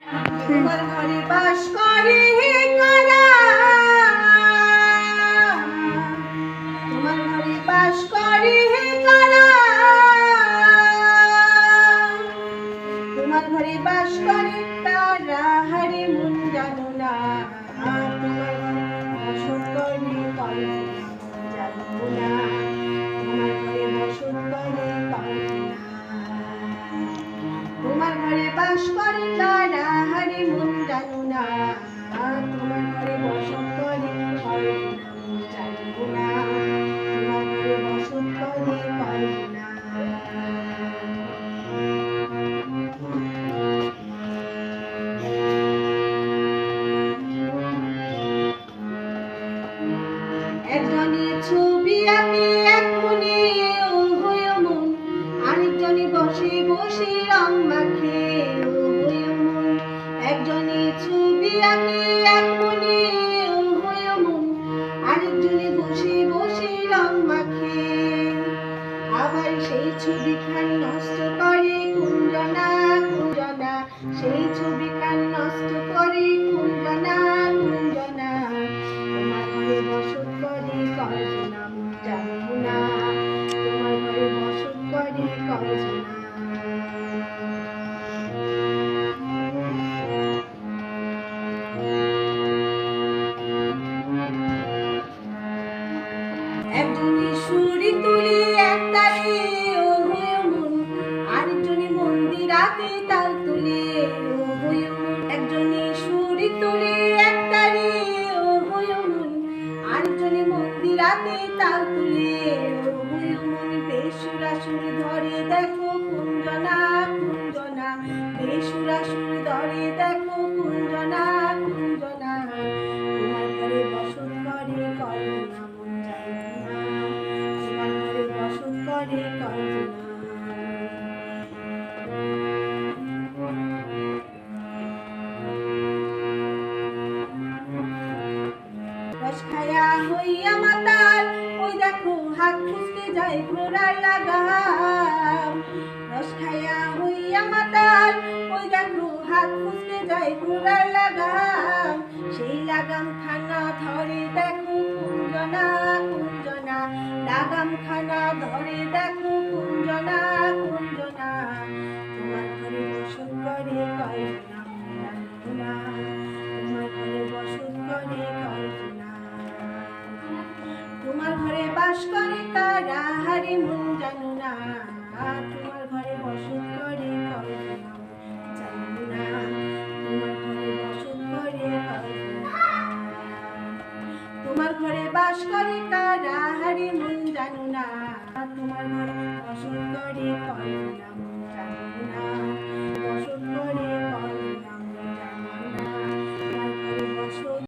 তোমার ঘরে বাস করে কারা, তোমার ঘরে বাস করে কারা, তোমার ঘরে বাস করে কারা, হরে মন জানো না, তোমার ঘরে বসত করে কল্পনা জানো না, তোমার ঘরে বসত করে কল্পনা, তোমার ঘরে বাস করে কারা, হরে মন জানো না, তোমার ঘরে বসত করে কল্পনা জানো না, তোমার ঘরে বসত করে কল্পনা। একজনে ছবি আঁকে এক মনে ও হয়ে মন, আরেকজনে বসে বসে রং মাখে ও হয়ে মন। একজনে ছবি আঁকে এক মনে ও হয়ে মন, আরেকজনে বসে বসে রং মাখে। আবার সেই ছবিখান নষ্ট করে কুঞ্জনা কুঞ্জনা, সেই ছবিখান নষ্ট করে কুঞ্জনা কুঞ্জনা। তোমার ঘরে বসত করে কল্পনা জানো না, তোমার ঘরে বসত করে কল্পনা। একজনে সুরি তুলি এক তালে ও হয়ে মন, আরেকজনে মন্দিরাতে তাল তুলে ও হয়ে মন। একজনে সুরি তুলি এক তালে ও হয়ে মন, আরেকজনে মন্দিরাতে তাল তুলে ও হয়ে মন। বেসুরা সুর ধরে দেখো কুঞ্জনা কুঞ্জনা, বেসুরা সুর ধরে দেখো কুঞ্জনা কুঞ্জনা। তোমার ঘরে বসত করে কল্পনা মন জানো না, তোমার ঘরে বসত করে কল্পনা। রস খায়া হইয়া মাতাল, ওই দেখো হাত খুঁজতে যায় ঘোড়ার লাগাম। রস খায়া হইয়া মাতাল, ওই দেখো হাত খুঁজতে যায় ঘোড়ার লাগাম। সেই লাগাম খানা ধরে দেখো কুঞ্জনা কুঞ্জনা, লাগাম খানা ধরে দেখো কুঞ্জনা কুঞ্জনা। তোমার ঘরে বসত করে কল্পনা জানো না, তোমার ঘরে বসত করে কল্পনা। তোমার ঘরে বাস করে কারা, হরে মন জানো না, তোমার ঘরে বসত করে কল্পনা জানো না, তোমার ঘরে বসত করে কল্পনা। তোমার ঘরে বাস করে কারা, হরে মন জানো না, তোমার ঘরে বসত করে কল্পনা জানো না।